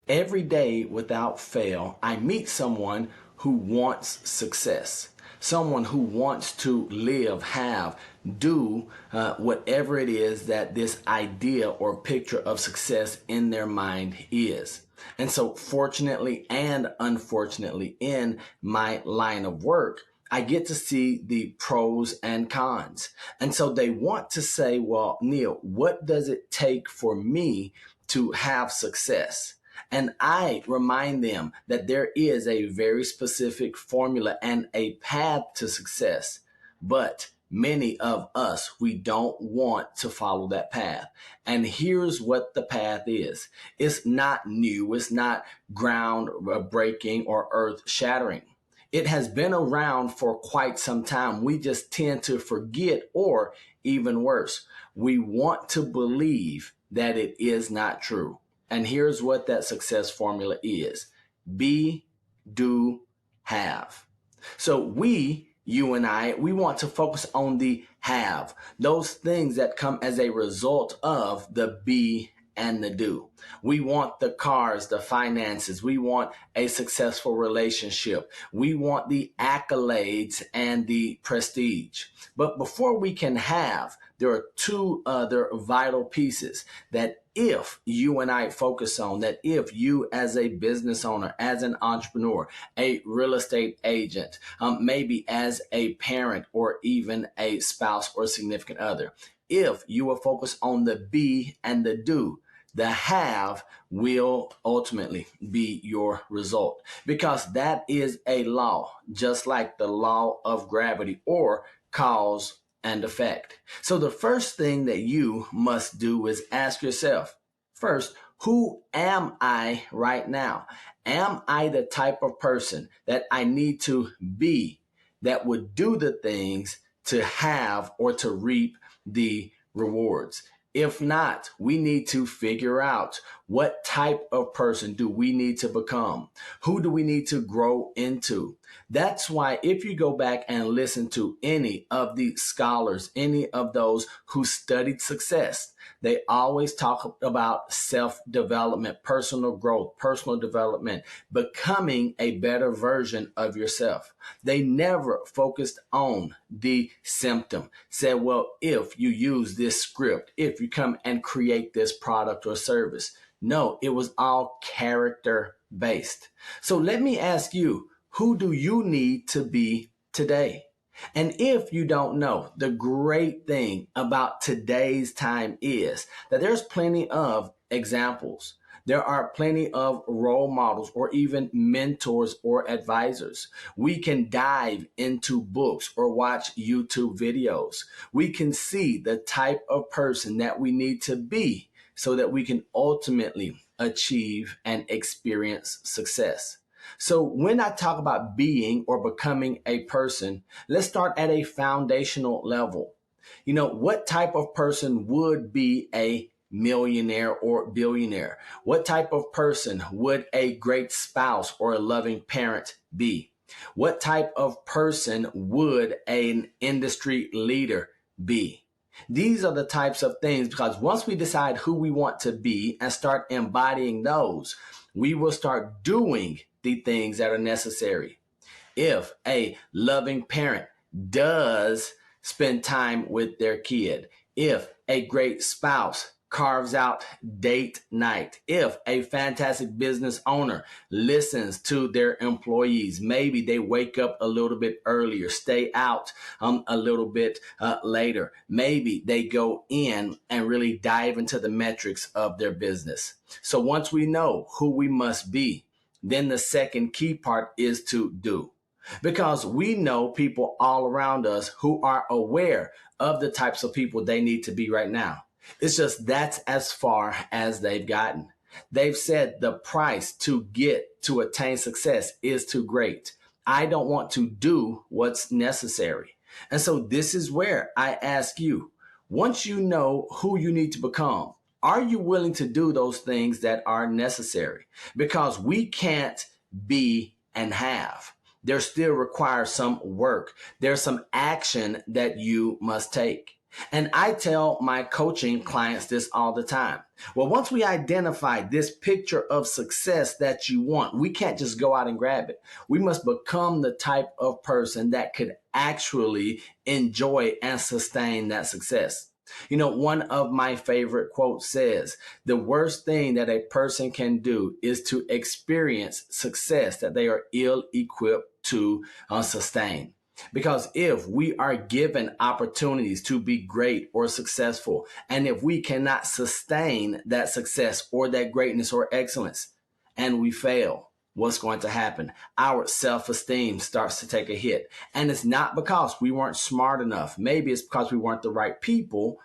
Every day without fail, I meet someone who wants success, someone who wants to live, have, do whatever it is that this idea or picture of success in their mind is. And so, fortunately and unfortunately, in my line of work, I get to see the pros and cons. And so they want to say, well, Neil, what does it take for me to have success? And I remind them that there is a very specific formula and a path to success. But many of us, we don't want to follow that path. And here's what the path is. It's not new. It's not ground breaking or earth shattering. It has been around for quite some time. We just tend to forget, or even worse, we want to believe that it is not true. And here's what that success formula is: be, do, have. So you and I, we want to focus on the have, those things that come as a result of the be and the do. We want the cars, the finances. We want a successful relationship. We want the accolades and the prestige. But before we can have, there are two other vital pieces that if you and I focus on, that if you as a business owner, as an entrepreneur, a real estate agent, maybe as a parent or even a spouse or significant other, if you will focus on the be and the do, the have will ultimately be your result, because that is a law, just like the law of gravity or cause and effect. So the first thing that you must do is ask yourself, first, who am I right now? Am I the type of person that I need to be that would do the things to have or to reap the rewards? If not, we need to figure out what type of person do we need to become? Who do we need to grow into? That's why if you go back and listen to any of the scholars, any of those who studied success, they always talk about self-development, personal growth, personal development, becoming a better version of yourself. They never focused on the symptom. Said, well, if you use this script, if you come and create this product or service. No, it was all character based. So let me ask you, who do you need to be today? And if you don't know, the great thing about today's time is that there's plenty of examples. There are plenty of role models or even mentors or advisors. We can dive into books or watch YouTube videos. We can see the type of person that we need to be so that we can ultimately achieve and experience success. So when I talk about being or becoming a person, let's start at a foundational level. You know, what type of person would be a millionaire or billionaire? What type of person would a great spouse or a loving parent be? What type of person would an industry leader be? These are the types of things, because once we decide who we want to be and start embodying those, we will start doing the things that are necessary. If a loving parent does spend time with their kid, if a great spouse carves out date night, if a fantastic business owner listens to their employees, maybe they wake up a little bit earlier, stay out a little bit later, maybe they go in and really dive into the metrics of their business. So once we know who we must be, then the second key part is to do. Because we know people all around us who are aware of the types of people they need to be right now. It's just that's as far as they've gotten. They've said the price to get to attain success is too great. I don't want to do what's necessary. And so this is where I ask you, once you know who you need to become, are you willing to do those things that are necessary? Because we can't be and have. There still requires some work. There's some action that you must take. And I tell my coaching clients this all the time. Well, once we identify this picture of success that you want, we can't just go out and grab it. We must become the type of person that could actually enjoy and sustain that success. You know, one of my favorite quotes says, the worst thing that a person can do is to experience success that they are ill equipped to sustain. Because if we are given opportunities to be great or successful, and if we cannot sustain that success or that greatness or excellence, and we fail, what's going to happen? Our self-esteem starts to take a hit. And it's not because we weren't smart enough. Maybe it's because we weren't the right people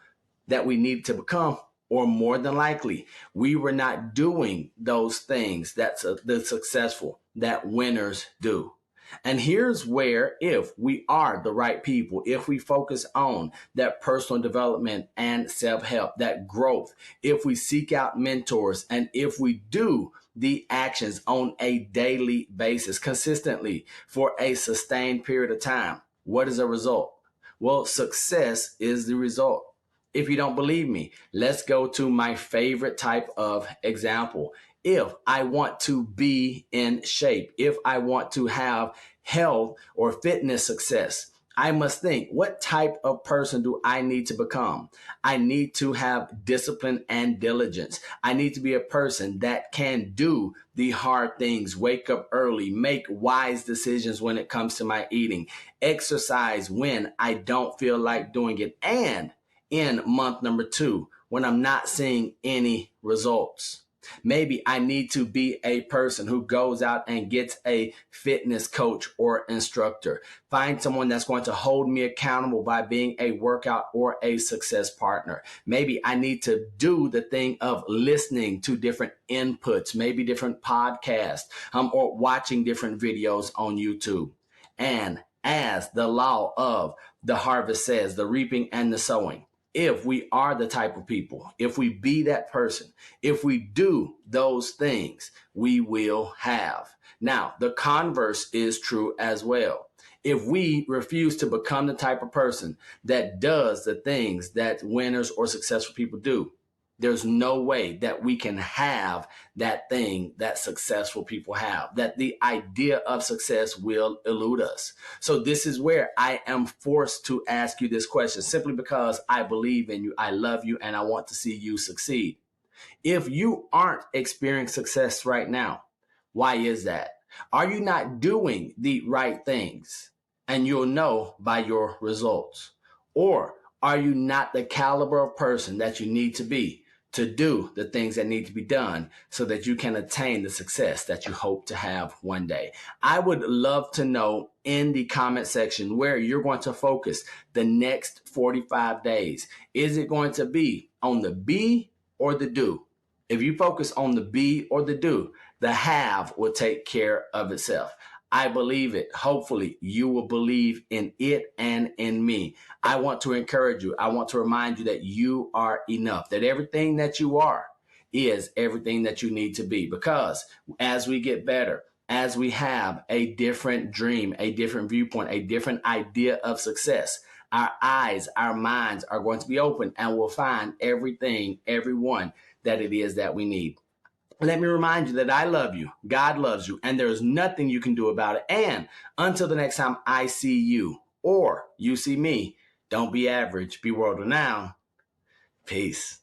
that we needed to become, or more than likely, we were not doing those things that the successful, that winners do. And here's where, if we are the right people, if we focus on that personal development and self-help, that growth, if we seek out mentors, and if we do the actions on a daily basis, consistently for a sustained period of time, what is the result? Well, success is the result. If you don't believe me, let's go to my favorite type of example. If I want to be in shape, if I want to have health or fitness success, I must think, what type of person do I need to become? I need to have discipline and diligence. I need to be a person that can do the hard things, wake up early, make wise decisions when it comes to my eating, exercise when I don't feel like doing it, and in month number 2, when I'm not seeing any results, maybe I need to be a person who goes out and gets a fitness coach or instructor. Find someone that's going to hold me accountable by being a workout or a success partner. Maybe I need to do the thing of listening to different inputs, maybe different podcasts, or watching different videos on YouTube. And as the law of the harvest says, the reaping and the sowing, if we are the type of people, if we be that person, if we do those things, we will have. Now, the converse is true as well. If we refuse to become the type of person that does the things that winners or successful people do, there's no way that we can have that thing that successful people have, that the idea of success will elude us. So this is where I am forced to ask you this question, simply because I believe in you, I love you, and I want to see you succeed. If you aren't experiencing success right now, why is that? Are you not doing the right things? And you'll know by your results. Or are you not the caliber of person that you need to do the things that need to be done so that you can attain the success that you hope to have one day? I would love to know in the comment section where you're going to focus the next 45 days. Is it going to be on the be or the do? If you focus on the be or the do, the have will take care of itself. I believe it. Hopefully you will believe in it and in me. I want to encourage you. I want to remind you that you are enough, that everything that you are is everything that you need to be. Because as we get better, as we have a different dream, a different viewpoint, a different idea of success, our eyes, our minds are going to be open, and we'll find everything, everyone that it is that we need. Let me remind you that I love you, God loves you, and there is nothing you can do about it. And until the next time I see you or you see me, don't be average, be world renowned. Peace.